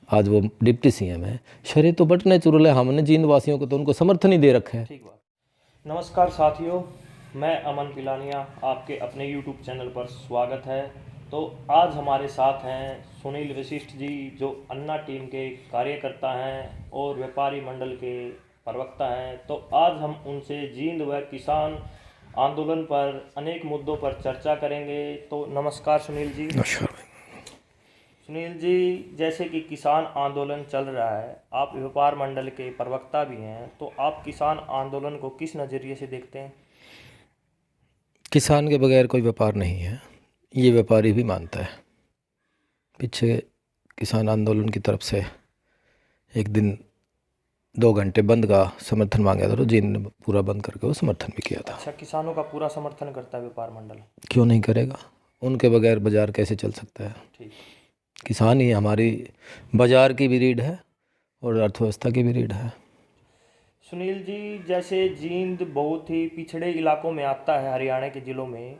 आज वो deputy CM है। शरीर तो बट नेचुरल है, हमने जींद वासियों को तो उनको समर्थन ही दे रखा है। ठीक बात। नमस्कार साथियों, मैं अमन पिलानिया, आपके अपने यूट्यूब चैनल पर स्वागत है। तो आज हमारे साथ हैं सुनील वशिष्ठ जी, जो अन्ना टीम के कार्यकर्ता हैं और व्यापारी मंडल के प्रवक्ता हैं। तो आज हम उनसे जींद व किसान आंदोलन पर अनेक मुद्दों पर चर्चा करेंगे। तो नमस्कार सुनील जी। नमस्कार। सुनील जी, जैसे कि किसान आंदोलन चल रहा है, आप व्यापार मंडल के प्रवक्ता भी हैं, तो आप किसान आंदोलन को किस नज़रिए से देखते हैं? किसान के बगैर कोई व्यापार नहीं है, ये व्यापारी भी मानता है। पीछे किसान आंदोलन की तरफ से एक दिन 2 घंटे बंद का समर्थन मांगा था, तो जींद ने पूरा बंद करके वो समर्थन भी किया था। अच्छा, किसानों का पूरा समर्थन करता है व्यापार मंडल? क्यों नहीं करेगा, उनके बगैर बाजार कैसे चल सकता है। ठीक। किसान ही हमारी बाजार की भी रीढ़ है और अर्थव्यवस्था की भी रीढ़ है। सुनील जी, जैसे जींद बहुत ही पिछड़े इलाकों में आता है, हरियाणा के ज़िलों में,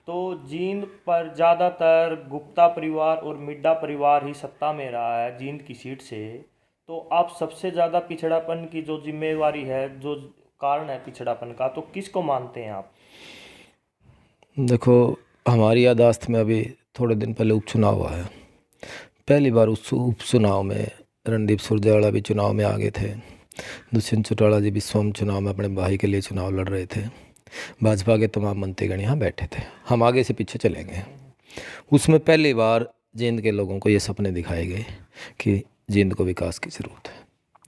तो जींद पर ज़्यादातर गुप्ता परिवार और मिड्डा परिवार ही सत्ता में रहा है जींद की सीट से। तो आप सबसे ज़्यादा पिछड़ापन की जो जिम्मेवारी है, जो कारण है पिछड़ापन का, तो किसको मानते हैं आप? देखो, हमारी याददाश्त में अभी थोड़े दिन पहले उपचुनाव हुआ है। पहली बार उस उपचुनाव में रणदीप सुरजेवाला भी चुनाव में आगे थे। दुष्यंत चौटाला जी भी स्वयं चुनाव में अपने भाई के लिए चुनाव लड़ रहे थे। भाजपा के तमाम मंत्रीगण यहाँ बैठे थे, हम आगे से पीछे चले गए। उसमें पहली बार जींद के लोगों को ये सपने दिखाए गए कि जींद को विकास की ज़रूरत है,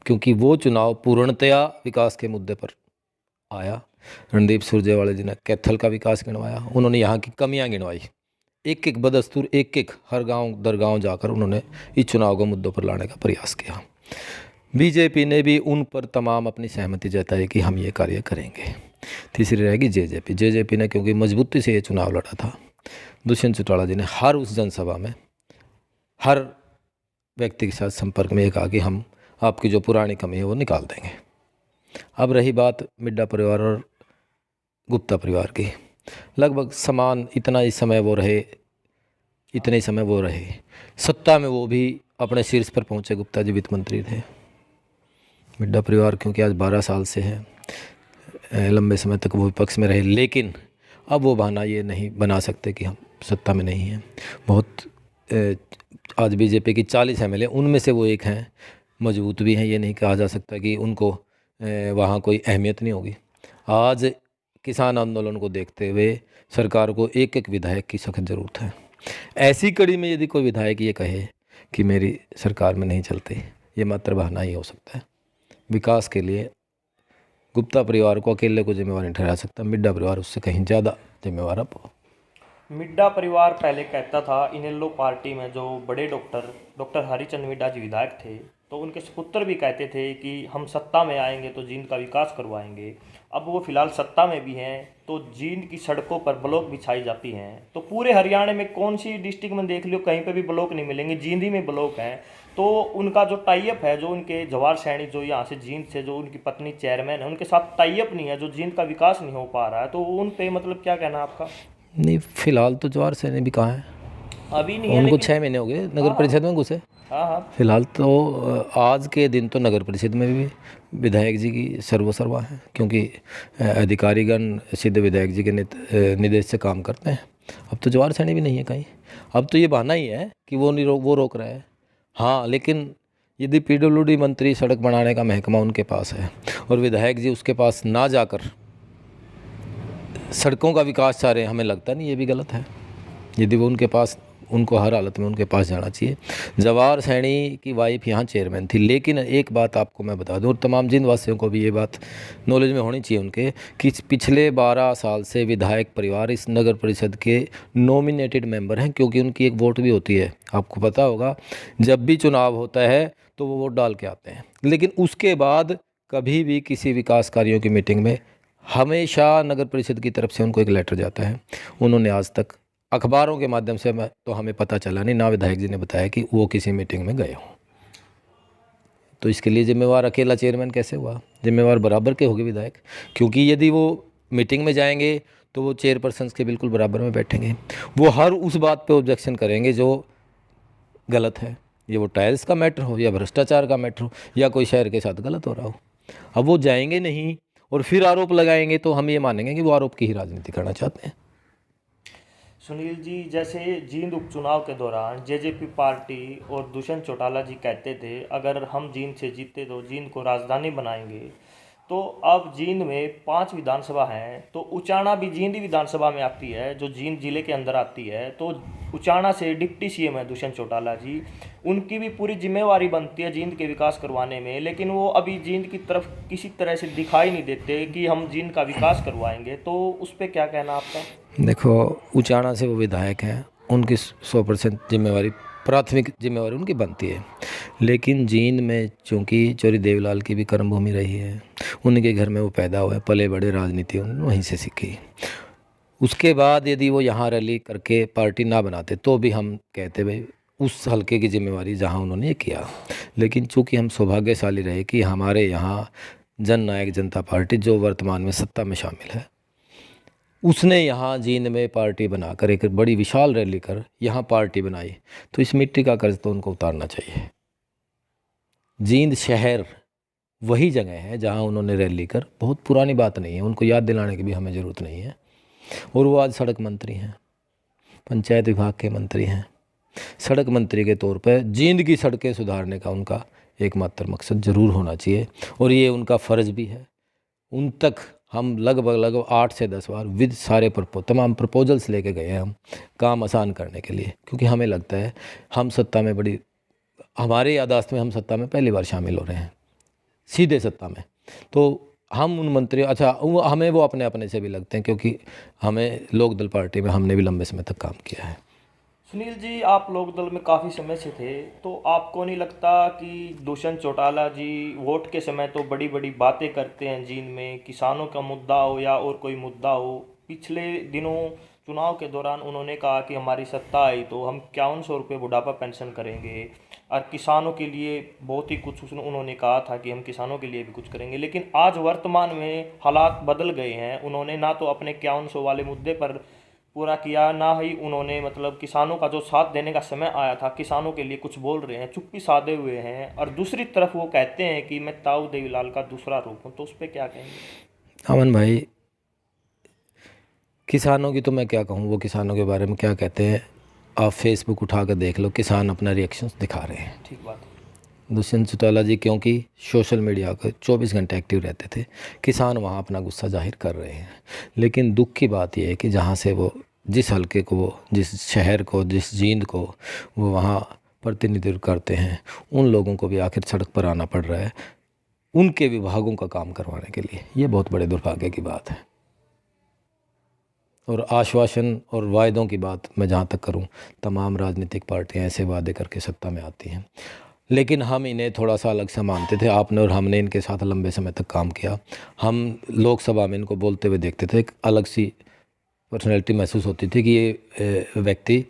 क्योंकि वो चुनाव पूर्णतया विकास के मुद्दे पर आया। रणदीप सुरजेवाला जी ने कैथल का विकास गिनवाया, उन्होंने यहाँ की कमियाँ गिनवाई, एक एक बदस्तूर, एक एक हर गांव दर गांव जाकर उन्होंने इस चुनाव को मुद्दों पर लाने का प्रयास किया। बीजेपी ने भी उन पर तमाम अपनी सहमति जताई कि हम ये कार्य करेंगे। तीसरी रहेगी जेजेपी। जेजेपी ने क्योंकि मजबूती से ये चुनाव लड़ा था, दुष्यंत चौटाला जी ने हर उस जनसभा में हर व्यक्ति के साथ संपर्क में ये कहा कि हम आपकी जो पुरानी कमी है वो निकाल देंगे। अब रही बात मिड्डा परिवार और गुप्ता परिवार की, लगभग समान इतना ही समय वो रहे, इतने ही समय वो रहे सत्ता में। वो भी अपने शीर्ष पर पहुंचे, गुप्ता जी वित्त मंत्री थे। मिड्डा परिवार क्योंकि आज 12 साल से है, लंबे समय तक वो विपक्ष में रहे, लेकिन अब वो बहाना ये नहीं बना सकते कि हम सत्ता में नहीं हैं। बहुत आज बीजेपी की 40 एमएलए, उनमें से वो एक हैं, मजबूत भी हैं। ये नहीं कहा जा सकता कि उनको वहाँ कोई अहमियत नहीं होगी। आज किसान आंदोलन को देखते हुए सरकार को एक एक विधायक की सख्त ज़रूरत है। ऐसी कड़ी में यदि कोई विधायक ये कहे कि मेरी सरकार में नहीं चलते, ये मात्र बहाना ही हो सकता है। विकास के लिए गुप्ता परिवार को अकेले को जिम्मेवार नहीं ठहरा सकता, मिड्डा परिवार उससे कहीं ज़्यादा जिम्मेवार अब। मिड्डा परिवार पहले कहता था, इनेलो पार्टी में जो बड़े डॉक्टर हरिचंद मिड्डा जी विधायक थे, तो उनके सुपुत्र भी कहते थे कि हम सत्ता में आएंगे तो जींद का विकास करवाएंगे। अब वो फिलहाल सत्ता में भी हैं, तो जींद की सड़कों पर ब्लॉक बिछाई जाती हैं। तो पूरे हरियाणा में कौन सी डिस्ट्रिक्ट में देख लो, कहीं पे भी ब्लॉक नहीं मिलेंगे, जींद ही में ब्लॉक हैं। तो उनका जो टाइअप है, जो उनके जवाहर सैनी जो यहाँ से जींद से, जो उनकी पत्नी चेयरमैन है, उनके साथ टाइअप नहीं है, जो जींद का विकास नहीं हो पा रहा है। तो उन पे मतलब क्या कहना है आपका? नहीं, फिलहाल तो जवाहर सैनी भी कहाँ है, अभी नहीं है, उनको लेकिन 6 महीने हो गए नगर परिषद में घुसे। हाँ हाँ। फिलहाल तो आज के दिन तो नगर परिषद में भी विधायक जी की सर्वसर्वा है, क्योंकि अधिकारीगण सीधे विधायक जी के निर्देश से काम करते हैं। अब तो जवाहर सैनी भी नहीं है कहीं। अब तो ये बहाना ही है कि वो रोक रहा है। हाँ, लेकिन यदि पीडब्ल्यूडी मंत्री सड़क बनाने का महकमा उनके पास है और विधायक जी उसके पास ना जाकर सड़कों का विकास चाह रहे हैं, हमें लगता नहीं ये भी गलत है। यदि वो उनको हर हालत में उनके पास जाना चाहिए। जवाहर सैनी की वाइफ यहाँ चेयरमैन थी, लेकिन एक बात आपको मैं बता दूं, और तमाम जिन वासियों को भी ये बात नॉलेज में होनी चाहिए उनके, कि पिछले 12 साल से विधायक परिवार इस नगर परिषद के नॉमिनेटेड मेंबर हैं, क्योंकि उनकी एक वोट भी होती है। आपको पता होगा, जब भी चुनाव होता है तो वो वोट डाल के आते हैं, लेकिन उसके बाद कभी भी किसी विकास कार्यों की मीटिंग में हमेशा नगर परिषद की तरफ से उनको एक लेटर जाता है। उन्होंने आज तक अखबारों के माध्यम से तो हमें पता चला नहीं, ना विधायक जी ने बताया कि वो किसी मीटिंग में गए हों। तो इसके लिए जिम्मेवार अकेला चेयरमैन कैसे हुआ? जिम्मेवार बराबर के होंगे विधायक, क्योंकि यदि वो मीटिंग में जाएंगे तो वो चेयरपर्सन के बिल्कुल बराबर में बैठेंगे। वो हर उस बात पे ऑब्जेक्शन करेंगे जो गलत है। ये वो टाइल्स का मैटर हो या भ्रष्टाचार का मैटर हो या कोई शहर के साथ गलत हो रहा हो। अब वो जाएंगे नहीं और फिर आरोप लगाएंगे तो हम ये मानेंगे कि वो आरोप की ही राजनीति करना चाहते हैं। सुनील जी, जैसे जींद उपचुनाव के दौरान जेजेपी पार्टी और दुष्यंत चौटाला जी कहते थे अगर हम जींद से जीते तो जींद को राजधानी बनाएंगे। तो अब जींद में 5 विधानसभा हैं, तो उचाना भी जींद विधानसभा में आती है जो जींद जिले के अंदर आती है। तो उचाना से डिप्टी सीएम है दुष्यंत चौटाला जी, उनकी भी पूरी जिम्मेवारी बनती है जींद के विकास करवाने में, लेकिन वो अभी जींद की तरफ किसी तरह से दिखाई नहीं देते कि हम जींद का विकास करवाएंगे। तो उस पर क्या कहना आपका? देखो, उचाना से वो विधायक हैं, उनकी 100% जिम्मेवारी, प्राथमिक जिम्मेवारी उनकी बनती है। लेकिन जींद में चूँकि चौरी देवलाल की भी कर्मभूमि रही है, उनके घर में वो पैदा हुए, पले बड़े, राजनीति उन्होंने वहीं से सीखी। उसके बाद यदि वो यहाँ रैली करके पार्टी ना बनाते तो भी हम कहते भाई उस हलके की जिम्मेवारी जहाँ उन्होंने ये किया। लेकिन चूँकि हम सौभाग्यशाली रहे कि हमारे यहाँ जन नायक जनता पार्टी जो वर्तमान में सत्ता में शामिल है, उसने यहाँ जींद में पार्टी बनाकर एक बड़ी विशाल रैली कर यहाँ पार्टी बनाई। तो इस मिट्टी का कर्ज तो उनको उतारना चाहिए। जींद शहर वही जगह है जहाँ उन्होंने रैली कर, बहुत पुरानी बात नहीं है, उनको याद दिलाने की भी हमें ज़रूरत नहीं है। और वो आज सड़क मंत्री हैं, पंचायत विभाग के मंत्री हैं। सड़क मंत्री के तौर पर जींद की सड़कें सुधारने का उनका एकमात्र मकसद ज़रूर होना चाहिए और ये उनका फ़र्ज़ भी है। उन तक हम लगभग 8 से 10 बार विद सारे तमाम प्रपोजल्स लेके गए हैं हम काम आसान करने के लिए, क्योंकि हमें लगता है हम सत्ता में हमारे यादाश्त में हम सत्ता में पहली बार शामिल हो रहे हैं, सीधे सत्ता में। तो हम उन मंत्री, हमें वो अपने अपने से भी लगते हैं, क्योंकि हमें लोकदल पार्टी में हमने भी लंबे समय तक काम किया है। सुनील जी, आप लोकदल में काफ़ी समय से थे, तो आपको नहीं लगता कि दुष्यंत चौटाला जी वोट के समय तो बड़ी बड़ी बातें करते हैं जींद में, किसानों का मुद्दा हो या और कोई मुद्दा हो? पिछले दिनों चुनाव के दौरान उन्होंने कहा कि हमारी सत्ता आई तो हम 5100 रुपये बुढ़ापा पेंशन करेंगे और किसानों के लिए बहुत ही कुछ उन्होंने कहा था कि हम किसानों के लिए भी कुछ करेंगे। लेकिन आज वर्तमान में हालात बदल गए हैं, उन्होंने ना तो अपने 5100 वाले मुद्दे पर पूरा किया, ना ही उन्होंने मतलब किसानों का जो साथ देने का समय आया था किसानों के लिए कुछ बोल रहे हैं, चुप्पी साधे हुए हैं। और दूसरी तरफ वो कहते हैं कि मैं ताऊ देवीलाल का दूसरा रूप हूँ। तो उस पर क्या कहेंगे? अमन भाई, किसानों की तो मैं क्या कहूँ, वो किसानों के बारे में क्या कहते हैं, आप फेसबुक उठा कर देख लो, किसान अपना रिएक्शंस दिखा रहे हैं। ठीक बात। दुष्यंत चौटाला जी क्योंकि सोशल मीडिया पर 24 घंटे एक्टिव रहते थे, किसान वहाँ अपना गुस्सा जाहिर कर रहे हैं। लेकिन दुख की बात यह है कि जहाँ से वो जिस हलके को, जिस शहर को, जिस जींद को वो वहाँ प्रतिनिधित्व करते हैं, उन लोगों को भी आखिर सड़क पर आना पड़ रहा है उनके विभागों का काम करवाने के लिए। ये बहुत बड़े दुर्भाग्य की बात है। और आश्वासन और वायदों की बात मैं जहाँ तक करूँ, तमाम राजनीतिक पार्टियाँ ऐसे वादे करके सत्ता में आती हैं, लेकिन हम इन्हें थोड़ा सा अलग से मानते थे। आपने और हमने इनके साथ लंबे समय तक काम किया। हम लोकसभा में इनको बोलते हुए देखते थे, एक अलग सी पर्सनैलिटी महसूस होती थी कि ये व्यक्ति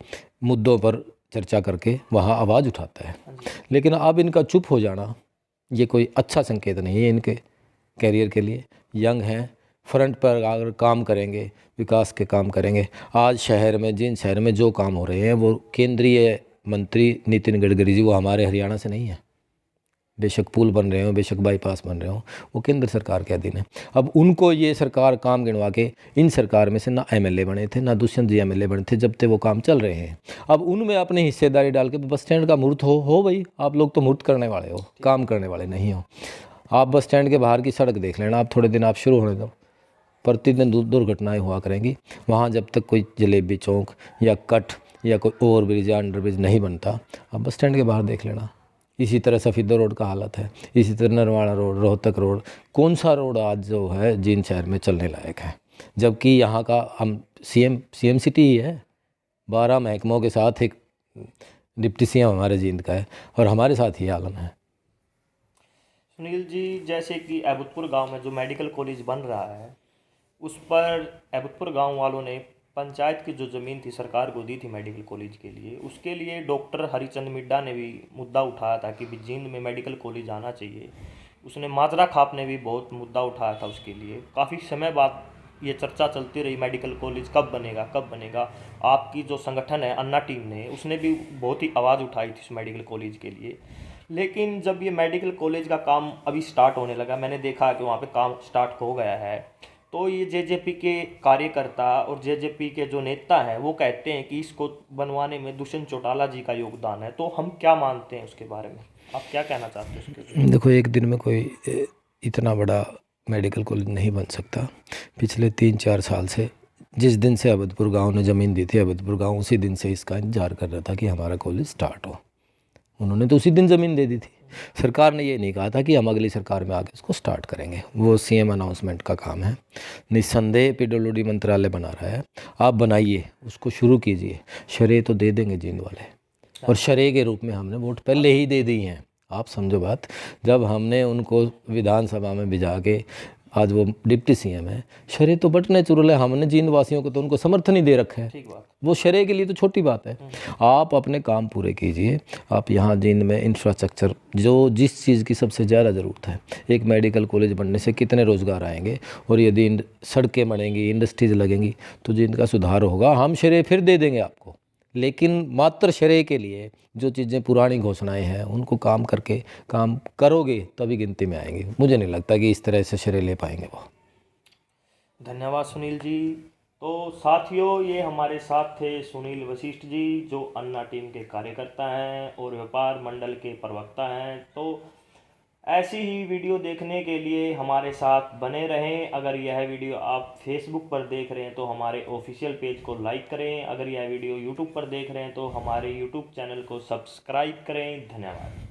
मुद्दों पर चर्चा करके वहाँ आवाज़ उठाता है। लेकिन अब इनका चुप हो जाना ये कोई अच्छा संकेत नहीं है इनके कैरियर के लिए। यंग हैं, फ्रंट पर अगर काम करेंगे, विकास के काम करेंगे। आज शहर में, जिन शहर में जो काम हो रहे हैं, वो केंद्रीय मंत्री नितिन गडकरी जी, वो हमारे हरियाणा से नहीं है। बेशक पुल बन रहे हो, बेशक बाईपास बन रहे हो, वो केंद्र सरकार के अधीन है। अब उनको ये सरकार काम गिनवा के, इन सरकार में से ना एमएलए बने थे, ना दुष्यंत जी एमएलए बने थे जब तक वो काम चल रहे हैं। अब उनमें अपनी हिस्सेदारी डाल के बस स्टैंड का मूर्त हो भाई, आप लोग तो मूर्त करने वाले हो, काम करने वाले नहीं हो। आप बस स्टैंड के बाहर की सड़क देख लेना, आप थोड़े दिन आप शुरू होने दो, प्रतिदिन दुर्घटनाएं हुआ करेंगी वहाँ। जब तक कोई जलेबी चौक या कट या कोई ओवर ब्रिज या अंडर ब्रिज नहीं बनता, आप बस स्टैंड के बाहर देख लेना। इसी तरह सफीदा रोड का हालत है, इसी तरह नरवाड़ा रोड, रोहतक रोड, कौन सा रोड आज जो है जींद शहर में चलने लायक है? जबकि यहाँ का हम सीएम सिटी ही है, 12 महकमों के साथ एक डिप्टी सीएम हमारे जींद का है, और हमारे साथ ही आलम है। सुनील जी, जैसे कि एबुतपुर गांव में जो मेडिकल कॉलेज बन रहा है, उस पर एबुतपुर गांव वालों ने पंचायत की जो ज़मीन थी सरकार को दी थी मेडिकल कॉलेज के लिए। उसके लिए डॉक्टर हरिचंद मिड्डा ने भी मुद्दा उठाया था कि भी जींद में मेडिकल कॉलेज आना चाहिए। उसने माजरा खाप ने भी बहुत मुद्दा उठाया था उसके लिए। काफ़ी समय बाद ये चर्चा चलती रही मेडिकल कॉलेज कब बनेगा कब बनेगा। आपकी जो संगठन है अन्ना टीम ने, उसने भी बहुत ही आवाज़ उठाई थी इस मेडिकल कॉलेज के लिए। लेकिन जब ये मेडिकल कॉलेज का काम अभी स्टार्ट होने लगा, मैंने देखा कि वहाँ पे काम स्टार्ट हो गया है, तो ये जेजेपी के कार्यकर्ता और जेजेपी के जो नेता हैं वो कहते हैं कि इसको बनवाने में दुष्यंत चौटाला जी का योगदान है। तो हम क्या मानते हैं उसके बारे में, आप क्या कहना चाहते हैं उसके ऊपर? देखो, एक दिन में कोई इतना बड़ा मेडिकल कॉलेज नहीं बन सकता। पिछले 3-4 साल से जिस दिन से अवधपुर गांव ने ज़मीन दी थी, अवधपुर गांव उसी दिन से इसका इंतजार कर रहा था कि हमारा कॉलेज स्टार्ट हो। उन्होंने तो उसी दिन ज़मीन दे दी थी। सरकार ने ये नहीं कहा था कि हम अगली सरकार में आके इसको स्टार्ट करेंगे। वो सीएम अनाउंसमेंट का काम है। निस्संदेह पीडब्ल्यूडी मंत्रालय बना रहा है, आप बनाइए, उसको शुरू कीजिए। शरह तो दे देंगे जींद वाले, और शरह के रूप में हमने वोट पहले ही दे दी हैं। आप समझो बात, जब हमने उनको विधानसभा में भिजा के, आज वो डिप्टी सीएम है, शरह तो बटने चुरले, हमने जींद वासियों को तो उनको समर्थन ही दे रखा है। ठीक बात। वो शरह के लिए तो छोटी बात है। आप अपने काम पूरे कीजिए। आप यहाँ जींद में इंफ्रास्ट्रक्चर, जो जिस चीज़ की सबसे ज़्यादा ज़रूरत है, एक मेडिकल कॉलेज बनने से कितने रोज़गार आएंगे, और यदि सड़कें बनेंगी, इंडस्ट्रीज लगेंगी, तो जींद का सुधार होगा। हम शरह फिर दे देंगे आपको, लेकिन मात्र शरह के लिए जो चीज़ें पुरानी घोषणाएं हैं उनको काम करके, काम करोगे तभी गिनती में आएंगे। मुझे नहीं लगता कि इस तरह से शरह ले पाएंगे वो। धन्यवाद सुनील जी। तो साथियों, ये हमारे साथ थे सुनील वशिष्ठ जी, जो अन्ना टीम के कार्यकर्ता हैं और व्यापार मंडल के प्रवक्ता हैं। तो ऐसी ही वीडियो देखने के लिए हमारे साथ बने रहें। अगर यह वीडियो आप फेसबुक पर देख रहे हैं तो हमारे ऑफिशियल पेज को लाइक करें। अगर यह वीडियो यूट्यूब पर देख रहे हैं तो हमारे यूट्यूब चैनल को सब्सक्राइब करें। धन्यवाद।